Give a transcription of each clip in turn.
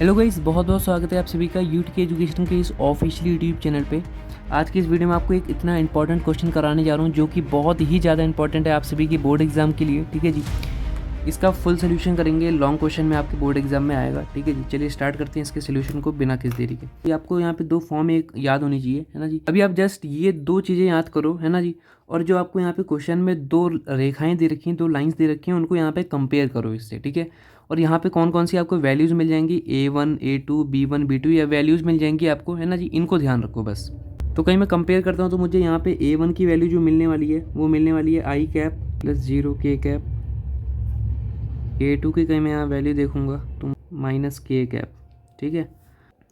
Hello guys, बहुत बहुत स्वागत है आप सभी का यूट्यूब के एजुकेशन के इस ऑफिशियल यूट्यूब चैनल पे। आज की इस वीडियो में आपको एक इतना इंपॉर्टेंट क्वेश्चन कराने जा रहा हूँ जो कि बहुत ही ज़्यादा इंपॉर्टेंट है आप सभी की बोर्ड एग्जाम के लिए। ठीक है जी, इसका फुल सोल्यूशन करेंगे, लॉन्ग क्वेश्चन में आपके बोर्ड एग्जाम में आएगा। ठीक है जी, चलिए स्टार्ट करते हैं इसके सोल्यूशन को बिना किसी देरी के। ये आपको यहाँ पे दो फॉर्म एक याद होनी चाहिए, है ना जी। अभी आप जस्ट ये दो चीज़ें याद करो, है ना जी। और जो आपको यहाँ पे क्वेश्चन में दो रेखाएं दे रखी हैं, दो लाइंस दे रखी हैं, उनको यहाँ पे कंपेयर करो इससे। ठीक है, और यहाँ पे कौन कौन सी आपको वैल्यूज़ मिल जाएंगी, A1 A2 B1 B2 या वैल्यूज़ मिल जाएंगी आपको, है ना जी। इनको ध्यान रखो बस। तो कहीं मैं कंपेयर करता हूँ तो मुझे यहाँ पे A1 की वैल्यू जो मिलने वाली है वो मिलने वाली है I cap plus 0 K cap. A2 की कहीं मैं यहाँ वैल्यू देखूँगा तो माइनस K कैप। ठीक है,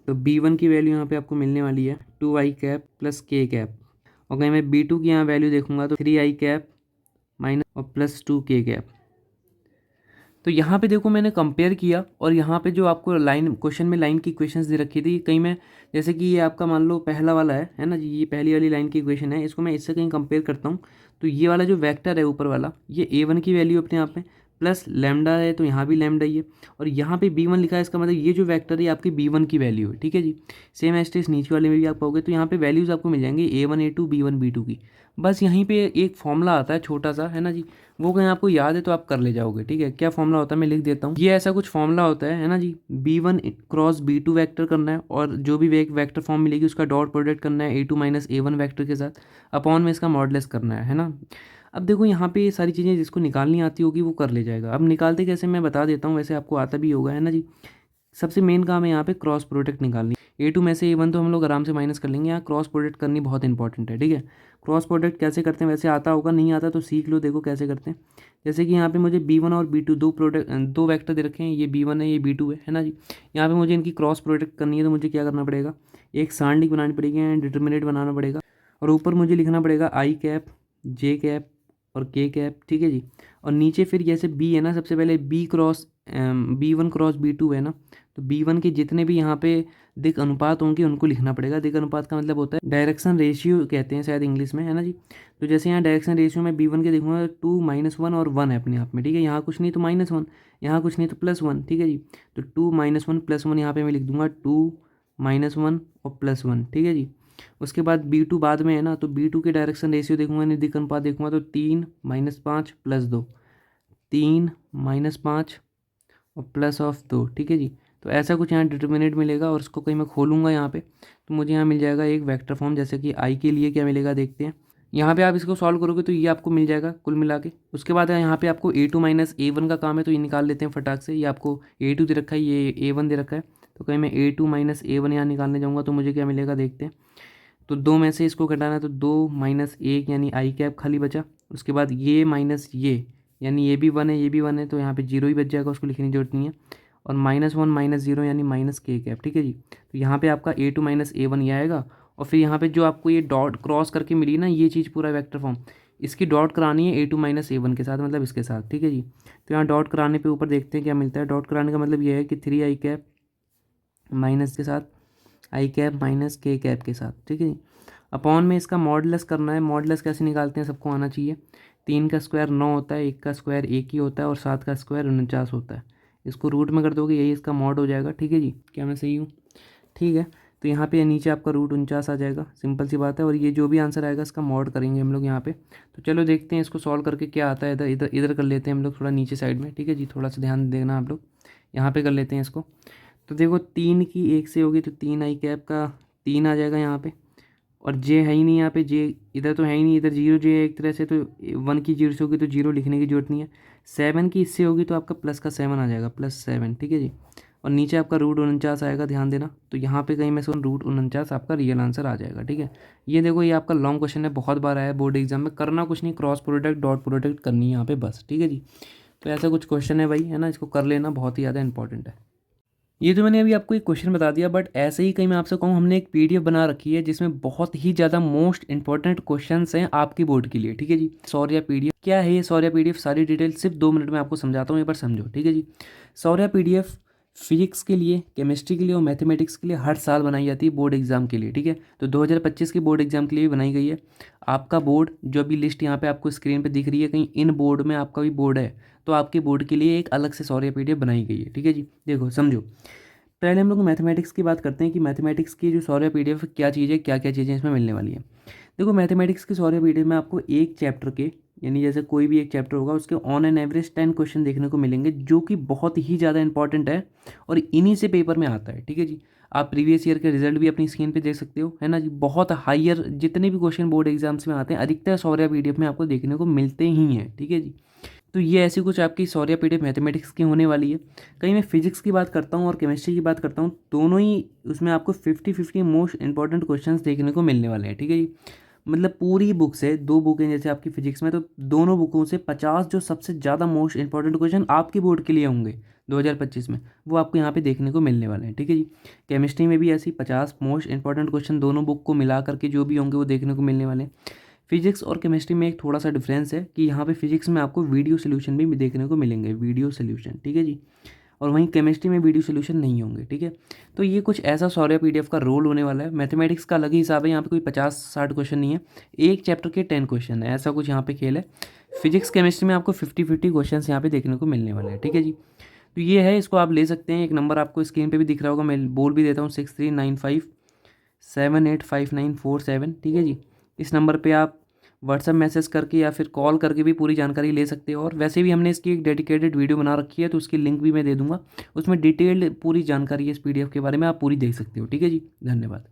तो B1 की वैल्यू यहाँ पे आपको मिलने वाली है 2I cap plus K cap. और कहीं मैं B2 की यहाँ वैल्यू देखूँगा तो 3I कैप माइनस और प्लस 2K कैप। तो यहाँ पे देखो मैंने कंपेयर किया, और यहाँ पे जो आपको लाइन क्वेश्चन में लाइन की इक्वेशंस दे रखी थी, कहीं मैं जैसे कि ये आपका मान लो पहला वाला है ना जी, ये पहली वाली लाइन की इक्वेशन है, इसको मैं इससे कहीं कंपेयर करता हूँ तो ये वाला जो वेक्टर है ऊपर वाला, ये A1 की वैल्यू अपने आप में प्लस लैम्डा है, तो यहाँ भी लैम्डा ही है, और यहाँ पे B1 लिखा है, इसका मतलब ये जो वेक्टर है आपकी B1 की वैल्यू है। ठीक है जी, सेम एस्टेस नीचे वाले में भी आप पाओगे, तो यहाँ पे वैल्यूज़ आपको मिल जाएंगी A1 A2 B1 B2 की। बस यहीं पे एक फॉर्मूला आता है छोटा सा, है ना जी, वो कहीं आपको याद है तो आप कर ले जाओगे। ठीक है, क्या फॉर्मूला होता है मैं लिख देता हूँ। ये ऐसा कुछ फॉर्मूला होता है ना जी, B1 क्रॉस B2 वेक्टर करना है, और जो भी वेक्टर फॉर्म मिलेगी उसका डॉट प्रोडक्ट करना है A2 माइनस A1 वेक्टर के साथ, अपॉन में इसका मॉडुलस करना है ना। अब देखो यहाँ पे ये सारी चीज़ें जिसको निकालनी आती होगी वो कर ले जाएगा। अब निकालते कैसे मैं बता देता हूँ, वैसे आपको आता भी होगा, है ना जी। सबसे मेन काम है यहाँ पे क्रॉस प्रोडक्ट निकालनी। A2 में से A1 तो हम लोग आराम से माइनस कर लेंगे, यहाँ क्रॉस प्रोडक्ट करनी बहुत इंपॉर्टेंट है। ठीक है, क्रॉस प्रोडक्ट कैसे करते हैं वैसे आता होगा, नहीं आता तो सीख लो, देखो कैसे करते हैं। जैसे कि यहाँ पे मुझे B1 और B2 दो वेक्टर दे रखे हैं, ये B1 है ये B2 है ना जी। यहाँ पे मुझे इनकी क्रॉस प्रोडक्ट करनी है, तो मुझे क्या करना पड़ेगा, एक सांडिक बनानी पड़ेगी एंड डिटर्मिनेंट बनाना पड़ेगा, और ऊपर मुझे लिखना पड़ेगा I कैप J कैप और K कैप। ठीक है जी, और नीचे फिर जैसे B है ना, सबसे पहले B1 क्रॉस B2 है ना, तो B1 के जितने भी यहाँ पे दिक अनुपात होंगे उनको लिखना पड़ेगा। दिक अनुपात का मतलब होता है डायरेक्शन रेशियो कहते हैं शायद इंग्लिश में, है ना जी। तो जैसे यहाँ डायरेक्शन रेशियो में B1 के देखूंगा 2 -1 और 1 है अपने आप में। ठीक है, यहाँ कुछ नहीं तो -1, यहाँ कुछ नहीं तो +1। ठीक है जी, तो 2 -1 +1 यहाँ पे मैं लिख दूंगा 2 -1 और +1। ठीक है जी, उसके बाद B2 बाद में है ना, तो B2 के डायरेक्शन रेशियो देखूंगा, नहीं दिक अनुपात देखूंगा तो 3 -5 +2, 3 -5 और +2। ठीक है जी, तो ऐसा कुछ यहाँ डिटर्मिनेंट मिलेगा, और उसको कहीं मैं खोलूँगा यहाँ पे तो मुझे यहाँ मिल जाएगा एक वेक्टर फॉर्म। जैसे कि आई के लिए क्या मिलेगा देखते हैं, यहाँ पे आप इसको सॉल्व करोगे तो ये आपको मिल जाएगा कुल मिला के। उसके बाद यहाँ पे आपको A2 माइनस A1 का काम है, तो ये निकाल लेते हैं फटाक से। ये आपको A2 दे रखा है, ये A1 दे रखा है, तो कहीं मैं A2 माइनस A1 यहाँ निकालने जाऊँगा तो मुझे क्या मिलेगा देखते हैं। तो दो में से इसको घटाना है, तो 2 - 1 यानी I कैप खाली बचा। उसके बाद ये माइनस ये यानी ये भी 1 है ये भी 1 है, तो यहाँ पे 0 ही बच जाएगा, उसको लिखने की जरूरत नहीं है। और -1 -0 यानी -K कैप। ठीक है जी, तो यहाँ पे आपका A2 माइनस A1 ये आएगा, और फिर यहाँ पे जो आपको ये डॉट क्रॉस करके मिली ना ये चीज़ पूरा वेक्टर फॉर्म, इसकी डॉट करानी है A2 माइनस A1 के साथ, मतलब इसके साथ। ठीक है जी, तो यहाँ डॉट कराने पे ऊपर देखते हैं क्या मिलता है। डॉट कराने का मतलब ये है कि 3I कैप माइनस के साथ I cap minus K cap के साथ। ठीक है जी, अपॉन में इसका मॉडुलस करना है। मॉडुलस कैसे निकालते हैं सबको आना चाहिए। 3 का स्क्वायर 9 होता है, 1 का स्क्वायर 1 ही होता है, और 7 का स्क्वायर 49 होता है। इसको रूट में कर दोगे यही इसका मॉड हो जाएगा। ठीक है जी, क्या मैं सही हूँ? ठीक है, तो यहाँ पे नीचे आपका √49 आ जाएगा, सिंपल सी बात है। और ये जो भी आंसर आएगा इसका मॉड करेंगे हम लोग यहाँ पे। तो चलो देखते हैं इसको सॉल्व करके क्या आता है। इधर इधर इधर कर लेते हैं हम लोग थोड़ा नीचे साइड में। ठीक है जी, थोड़ा सा ध्यान देना आप लोग, यहाँ पे कर लेते हैं इसको। तो देखो 3 की 1 से होगी तो 3I कैप का 3 आ जाएगा यहाँ पे, और जे है ही नहीं यहाँ पे, जे इधर तो है ही नहीं, इधर 0 जे है एक तरह से, तो 1 की 0 से होगी तो 0 लिखने की जरूरत नहीं है। 7 की इससे होगी तो आपका प्लस का 7 आ जाएगा, +7। ठीक है जी, और नीचे आपका √49 आएगा, ध्यान देना। तो यहाँ पे कहीं मैं सुन √49 आपका रियल आंसर आ जाएगा। ठीक है, ये देखो ये आपका लॉन्ग क्वेश्चन है, बहुत बार आया है बोर्ड एग्जाम में। करना कुछ नहीं, क्रॉस प्रोडक्ट डॉट प्रोडक्ट करनी है यहाँ पे बस। ठीक है जी, तो ऐसा कुछ क्वेश्चन है भाई, है ना, इसको कर लेना, बहुत ही ज़्यादा इंपॉर्टेंट है। ये तो मैंने अभी आपको एक क्वेश्चन बता दिया, बट ऐसे ही कहीं मैं आपसे कहूँ, हमने एक PDF बना रखी है जिसमें बहुत ही ज़्यादा मोस्ट इंपॉर्टेंट क्वेश्चंस हैं आपकी बोर्ड के लिए। ठीक है जी, सौर्या PDF क्या है, ये सौर्या PDF सारी डिटेल सिर्फ 2 मिनट में आपको समझाता हूँ, एक बार समझो। ठीक है जी, सौर्या PDF फिजिक्स के लिए, केमिस्ट्री के लिए और मैथमेटिक्स के लिए हर साल बनाई जाती है बोर्ड एग्जाम के लिए। ठीक है, तो 2025 के बोर्ड एग्जाम के लिए भी बनाई गई है। आपका बोर्ड जो अभी लिस्ट यहाँ पे आपको स्क्रीन पे दिख रही है, कहीं इन बोर्ड में आपका भी बोर्ड है तो आपके बोर्ड के लिए एक अलग से सौर्या PDF बनाई गई है। ठीक है जी, देखो समझो, पहले हम लोग मैथमेटिक्स की बात करते हैं कि मैथमेटिक्स की जो सौर्य पीडीएफ क्या चीज़ है, क्या क्या चीज़ें इसमें मिलने वाली है। देखो मैथमेटिक्स की सौर्य पीडीएफ में आपको एक चैप्टर के, यानी जैसे कोई भी एक चैप्टर होगा उसके ऑन एन एवरेज 10 क्वेश्चन देखने को मिलेंगे, जो कि बहुत ही ज़्यादा इंपॉर्टेंट है और इन्हीं से पेपर में आता है। ठीक है जी, आप प्रीवियस ईयर के रिजल्ट भी अपनी स्क्रीन पे देख सकते हो, है ना जी। बहुत हाइयर जितने भी क्वेश्चन बोर्ड एग्जाम्स में आते हैं अधिकतर सौर्य पीडीएफ में आपको देखने को मिलते ही हैं। ठीक है जी, तो ये ऐसी कुछ आपकी सौर्य पीडीएफ मैथमेटिक्स की होने वाली है। कहीं मैं फिजिक्स की बात करता हूँ और केमिस्ट्री की बात करता हूँ, दोनों ही उसमें आपको 50-50 मोस्ट इंपॉर्टेंट क्वेश्चंस देखने को मिलने वाले हैं। ठीक है जी, मतलब पूरी बुक से, 2 बुक हैं जैसे आपकी फिजिक्स में, तो दोनों बुकों से 50 जो सबसे ज़्यादा मोस्ट इंपॉर्टेंट क्वेश्चन आपके बोर्ड के लिए होंगे 2025 में, वो आपको यहाँ पे देखने को मिलने वाले हैं। ठीक है जी, केमिस्ट्री में भी ऐसे ही 50 मोस्ट इंपॉर्टेंट क्वेश्चन दोनों बुक को मिला करके जो भी होंगे वो देखने को मिलने वाले हैं। फिजिक्स और केमिस्ट्री में एक थोड़ा सा डिफरेंस है कि यहाँ पे फिजिक्स में आपको वीडियो सोल्यूशन भी देखने को मिलेंगे, वीडियो सोल्यूशन। ठीक है जी, और वहीं केमिस्ट्री में वीडियो सोल्यूशन नहीं होंगे। ठीक है, तो ये कुछ ऐसा सौर्य पीडीएफ का रोल होने वाला है। मैथमेटिक्स का अलग ही हिसाब है, यहाँ पे कोई 50-60 क्वेश्चन नहीं है, एक चैप्टर के 10 क्वेश्चन है, ऐसा कुछ यहाँ पे खेल है। फिजिक्स केमिस्ट्री में आपको 50-50 क्वेश्चन यहाँ पे देखने को मिलने वाले हैं। ठीक है जी, तो ये है, इसको आप ले सकते हैं। एक नंबर आपको स्क्रीन पर भी दिख रहा होगा, मैं बोल भी देता हूँ, 6395785947। ठीक है जी, इस नंबर पे आप व्हाट्सएप मैसेज करके या फिर कॉल करके भी पूरी जानकारी ले सकते हो। और वैसे भी हमने इसकी एक डेडिकेटेड वीडियो बना रखी है, तो उसकी लिंक भी मैं दे दूंगा, उसमें डिटेल्ड पूरी जानकारी है इस पीडीएफ के बारे में, आप पूरी देख सकते हो। ठीक है जी, धन्यवाद।